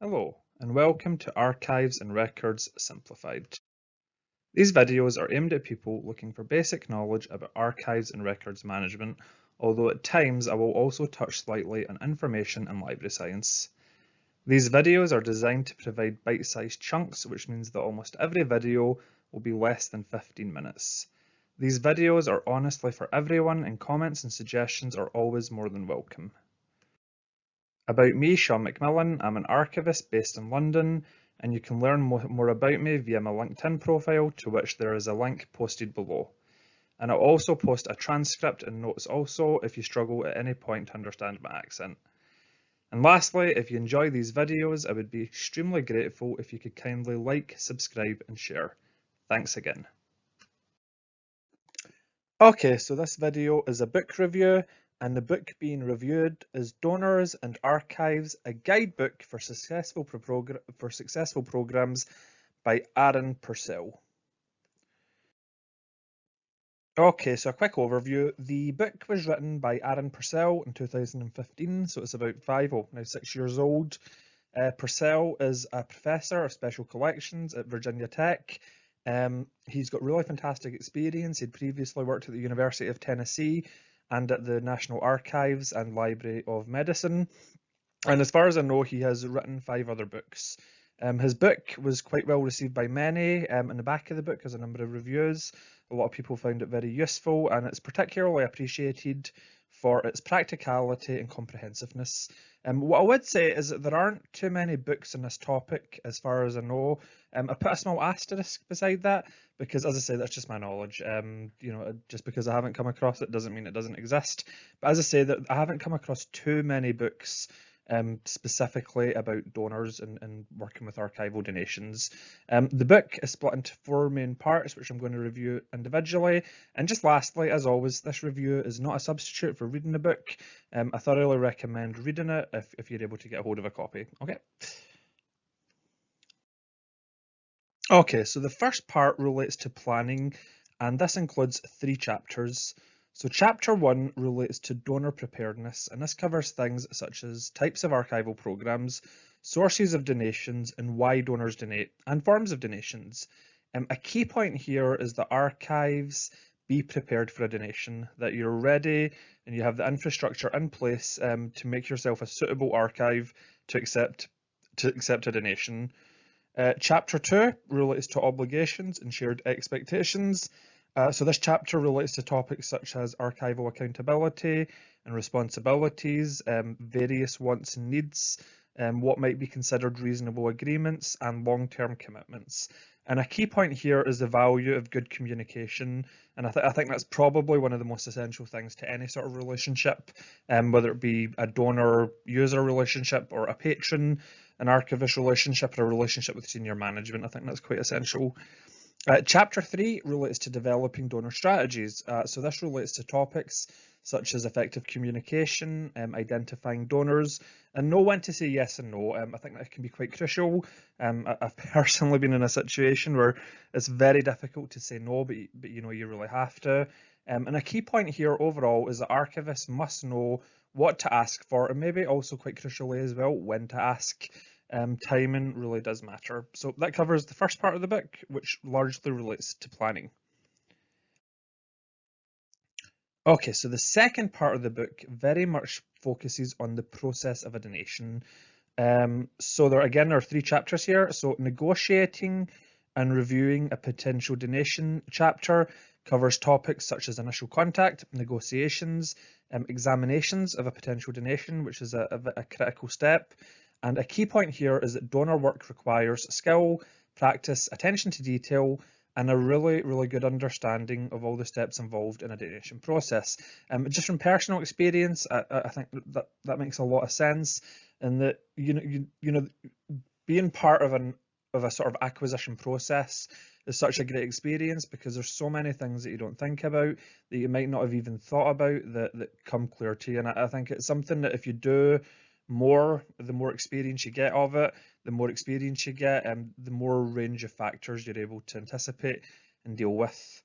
Hello, and welcome to Archives and Records Simplified. These videos are aimed at people looking for basic knowledge about archives and records management, although at times I will also touch slightly on information and library science. These videos are designed to provide bite-sized chunks, which means that almost every video will be less than 15 minutes. These videos are honestly for everyone, and comments and suggestions are always more than welcome. About me, Sean McMillan, I'm an archivist based in London, and you can learn more about me via my LinkedIn profile, to which there is a link posted below. And I'll also post a transcript and notes also if you struggle at any point to understand my accent. And lastly, if you enjoy these videos, I would be extremely grateful if you could kindly like, subscribe and share. Thanks again. Okay, so this video is a book review, and the book being reviewed is Donors and Archives, a guidebook for successful programs by Aaron Purcell. Okay, so a quick overview. The book was written by Aaron Purcell in 2015, so it's about 6 years old. Purcell is a professor of special collections at Virginia Tech. He's got really fantastic experience. He'd previously worked at the University of Tennessee and at the National Archives and Library of Medicine. And as far as I know, he has written 5 other books. His book was quite well received by many. In the back of the book is a number of reviews. A lot of people found it very useful, and it's particularly appreciated for its practicality and comprehensiveness. What I would say is that there aren't too many books on this topic, as far as I know. I put a small asterisk beside that because, as I say, that's just my knowledge. Just because I haven't come across it doesn't mean it doesn't exist. But as I say, that I haven't come across too many books specifically about donors and working with archival donations. The book is split into 4 main parts, which I'm going to review individually. And just lastly, as always, this review is not a substitute for reading the book. I thoroughly recommend reading it if you're able to get a hold of a copy. Okay, so the first part relates to planning, and this includes 3 chapters. So chapter 1 relates to donor preparedness, and this covers things such as types of archival programs, sources of donations, and why donors donate, and forms of donations. A key point here is that archives be prepared for a donation, that you're ready and you have the infrastructure in place to make yourself a suitable archive to accept a donation. Chapter 2 relates to obligations and shared expectations. So this chapter relates to topics such as archival accountability and responsibilities, various wants and needs, what might be considered reasonable agreements, and long-term commitments. And a key point here is the value of good communication, and I think that's probably one of the most essential things to any sort of relationship, whether it be a donor-user relationship or a patron, an archivist relationship, or a relationship with senior management. I think that's quite essential. Chapter 3 relates to developing donor strategies. So this relates to topics such as effective communication, identifying donors, and know when to say yes and no. I think that can be quite crucial. I've personally been in a situation where it's very difficult to say no, but you know you really have to. And a key point here overall is that archivists must know what to ask for, and maybe also quite crucially as well, when to ask. Timing really does matter. So that covers the first part of the book, which largely relates to planning. Okay, so the second part of the book very much focuses on the process of a donation. So there are 3 chapters here. So negotiating and reviewing a potential donation chapter covers topics such as initial contact, negotiations, examinations of a potential donation, which is a critical step. And a key point here is that donor work requires skill, practice, attention to detail, and a really, really good understanding of all the steps involved in a donation process. Just from personal experience, I think that makes a lot of sense, and that you know being part of a sort of acquisition process is such a great experience, because there's so many things that you don't think about, that you might not have even thought about, that come clear to you. And I think it's something that if you do more, the more experience you get of it, the more experience you get, and the more range of factors you're able to anticipate and deal with.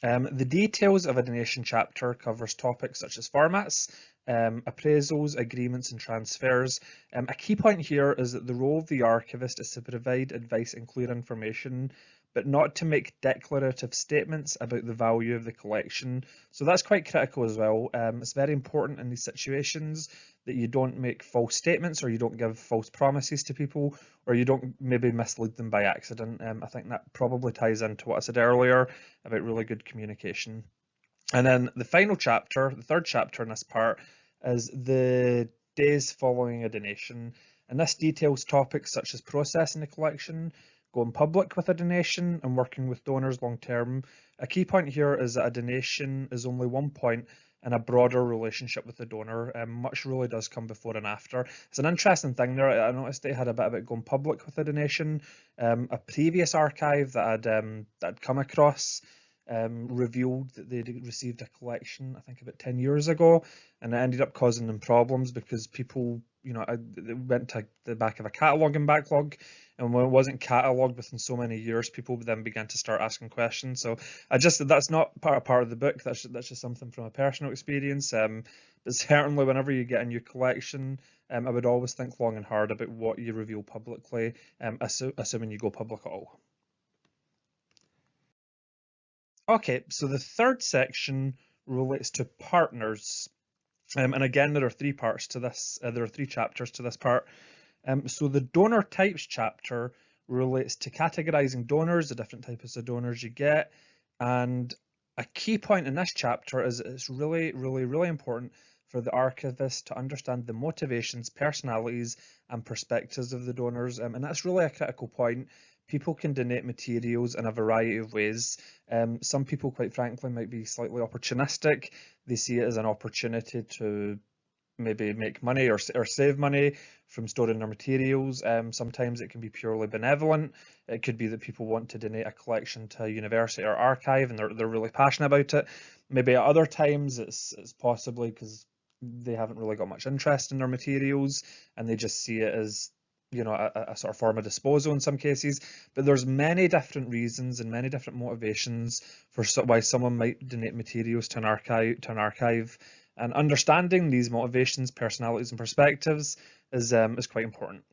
The details of a donation chapter covers topics such as formats, appraisals, agreements and transfers. A key point here is that the role of the archivist is to provide advice and clear information, but not to make declarative statements about the value of the collection. So that's quite critical as well. It's very important in these situations that you don't make false statements or you don't give false promises to people or you don't maybe mislead them by accident. I think that probably ties into what I said earlier about really good communication. And then the final chapter, the third chapter in this part, is the days following a donation. And this details topics such as processing the collection, going public with a donation, and working with donors long term. A key point here is that a donation is only one point in a broader relationship with the donor. Much really does come before and after. It's an interesting thing there. I noticed they had a bit about going public with a donation. A previous archive that I'd come across revealed that they'd received a collection, I think about 10 years ago, and it ended up causing them problems because people, they went to the back of a cataloguing backlog, and when it wasn't catalogued within so many years, people then began to start asking questions. So that's not part of the book. That's just something from a personal experience. But certainly, whenever you get a new collection, I would always think long and hard about what you reveal publicly, assuming you go public at all. Okay, so the third section relates to partners. And again, there are three parts to this. There are three chapters to this part. So the donor types chapter relates to categorizing donors, the different types of donors you get. And a key point in this chapter is it's really, really, really important for the archivist to understand the motivations, personalities, and perspectives of the donors. And that's really a critical point. People can donate materials in a variety of ways. Some people, quite frankly, might be slightly opportunistic. They see it as an opportunity to maybe make money or save money from storing their materials. Sometimes it can be purely benevolent. It could be that people want to donate a collection to a university or archive and they're really passionate about it. Maybe at other times it's possibly because they haven't really got much interest in their materials and they just see it as a sort of form of disposal in some cases. But there's many different reasons and many different motivations for why someone might donate materials to an archive. And understanding these motivations, personalities, and perspectives is quite important.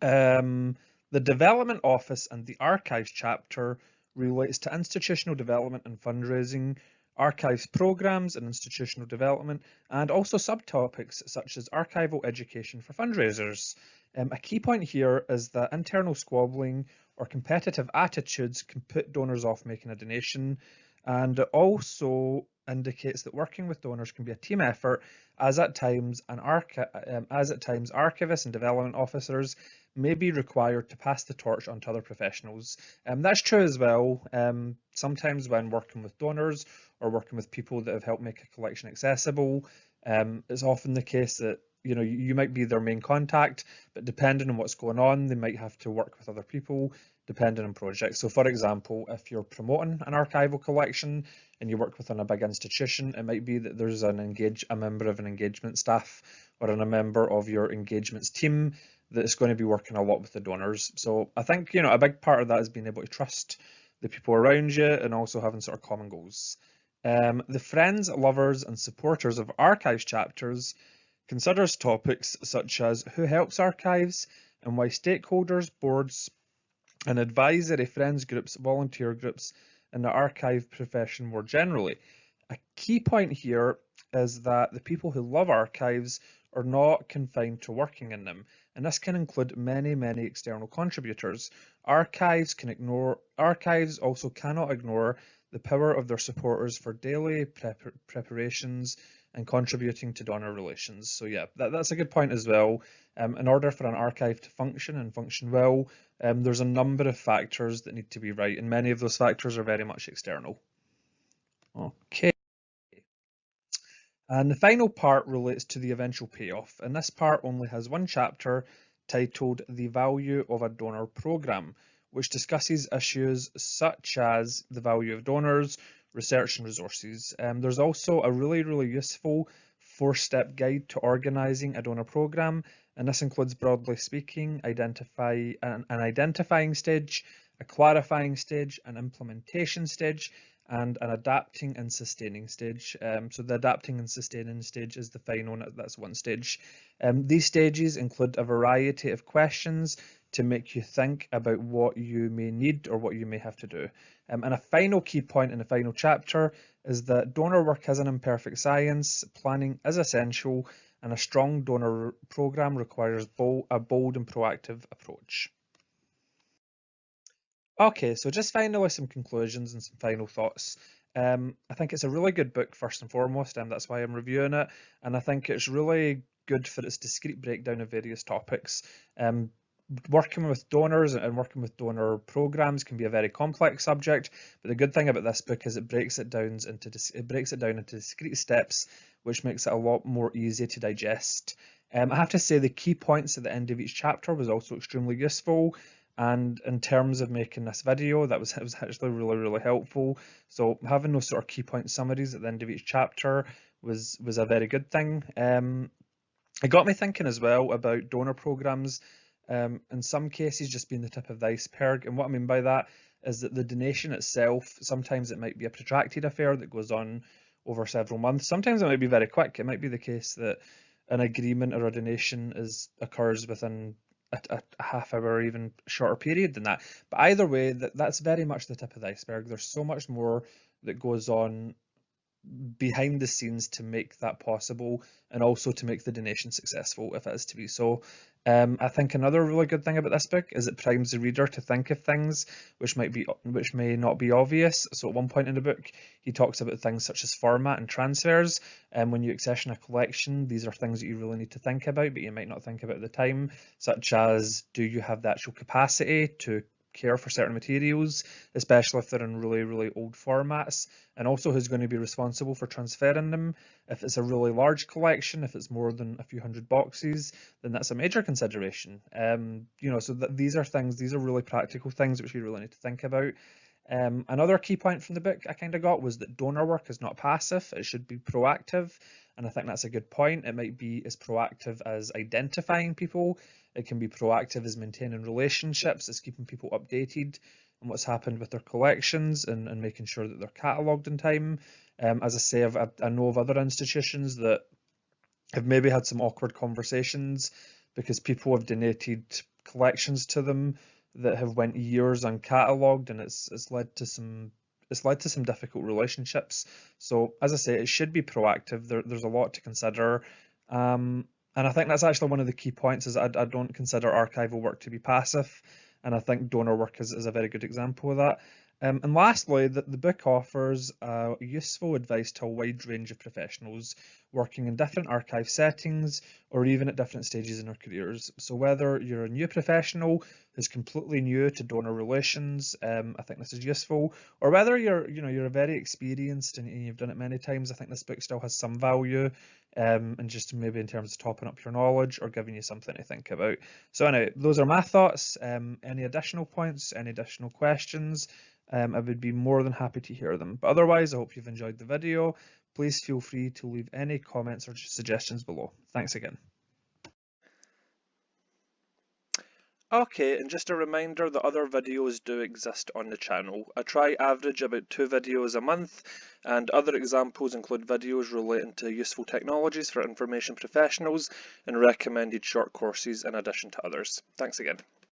The Development Office and the Archives chapter relates to institutional development and fundraising, archives programs and institutional development, and also subtopics such as archival education for fundraisers. A key point here is that internal squabbling or competitive attitudes can put donors off making a donation, and it also indicates that working with donors can be a team effort, as at times archivists and development officers may be required to pass the torch on to other professionals. That's true as well. Sometimes when working with donors or working with people that have helped make a collection accessible, it's often the case that you might be their main contact, but depending on what's going on, they might have to work with other people depending on projects. So for example, if you're promoting an archival collection and you work within a big institution, it might be that there's a member of an engagement staff or a member of your engagements team that is going to be working a lot with the donors. So I think, a big part of that is being able to trust the people around you and also having sort of common goals. The friends, lovers and supporters of archives chapters considers topics such as who helps archives and why stakeholders, boards and advisory friends groups, volunteer groups and the archive profession more generally. A key point here is that the people who love archives are not confined to working in them, and this can include many, many external contributors. Archives also cannot ignore the power of their supporters for daily preparations and contributing to donor relations. So yeah, that's a good point as well. In order for an archive to function and function well, there's a number of factors that need to be right, and many of those factors are very much external. Okay. And the final part relates to the eventual payoff, and this part only has one chapter titled The Value of a Donor Programme, which discusses issues such as the value of donors, research and resources. There's also a really, really useful 4-step guide to organising a donor programme, and this includes, broadly speaking, an identifying stage, a clarifying stage, an implementation stage, and an adapting and sustaining stage. So the adapting and sustaining stage is the final, that's one stage. These stages include a variety of questions to make you think about what you may need or what you may have to do. And a final key point in the final chapter is that donor work is an imperfect science, planning is essential, and a strong donor program requires a bold and proactive approach. Okay, so just finally some conclusions and some final thoughts. I think it's a really good book first and foremost, and that's why I'm reviewing it. And I think it's really good for its discrete breakdown of various topics. Working with donors and working with donor programs can be a very complex subject, but the good thing about this book is it breaks it down into discrete steps, which makes it a lot more easy to digest. I have to say the key points at the end of each chapter was also extremely useful. And in terms of making this video, it was actually really helpful. So having those sort of key point summaries at the end of each chapter was a very good thing. It got me thinking as well about donor programs, in some cases just being the tip of the iceberg. And what I mean by that is that the donation itself, sometimes it might be a protracted affair that goes on over several months. Sometimes it might be very quick. It might be the case that an agreement or a donation occurs within a half hour or even shorter period than that. But either way, that's very much the tip of the iceberg. There's so much more that goes on behind the scenes to make that possible, and also to make the donation successful if it is to be so. I think another really good thing about this book is it primes the reader to think of things which may not be obvious. So at one point in the book, he talks about things such as format and transfers. And when you accession a collection, these are things that you really need to think about, but you might not think about at the time, such as, do you have the actual capacity to care for certain materials, especially if they're in really old formats, and also who's going to be responsible for transferring them. If it's a really large collection, if it's more than a few hundred boxes, then that's a major consideration. So these are really practical things which you really need to think about. Another key point from the book I kind of got was that donor work is not passive, it should be proactive. And I think that's a good point. It might be as proactive as identifying people. It can be proactive as maintaining relationships, as keeping people updated on what's happened with their collections and making sure that they're catalogued in time. As I say, I know of other institutions that have maybe had some awkward conversations because people have donated collections to them that have went years uncatalogued, and it's led to some difficult relationships. So as I say, it should be proactive. There's a lot to consider. And I think that's actually one of the key points, is I don't consider archival work to be passive. And I think donor work is a very good example of that. And lastly, the book offers useful advice to a wide range of professionals working in different archive settings or even at different stages in their careers. So whether you're a new professional who's completely new to donor relations, I think this is useful, or whether you're very experienced and you've done it many times, I think this book still has some value, and just maybe in terms of topping up your knowledge or giving you something to think about. So anyway, those are my thoughts. Any additional points, any additional questions? I would be more than happy to hear them. But otherwise, I hope you've enjoyed the video. Please feel free to leave any comments or suggestions below. Thanks again. Okay, and just a reminder that other videos do exist on the channel. I try average about 2 videos a month, and other examples include videos relating to useful technologies for information professionals and recommended short courses in addition to others. Thanks again.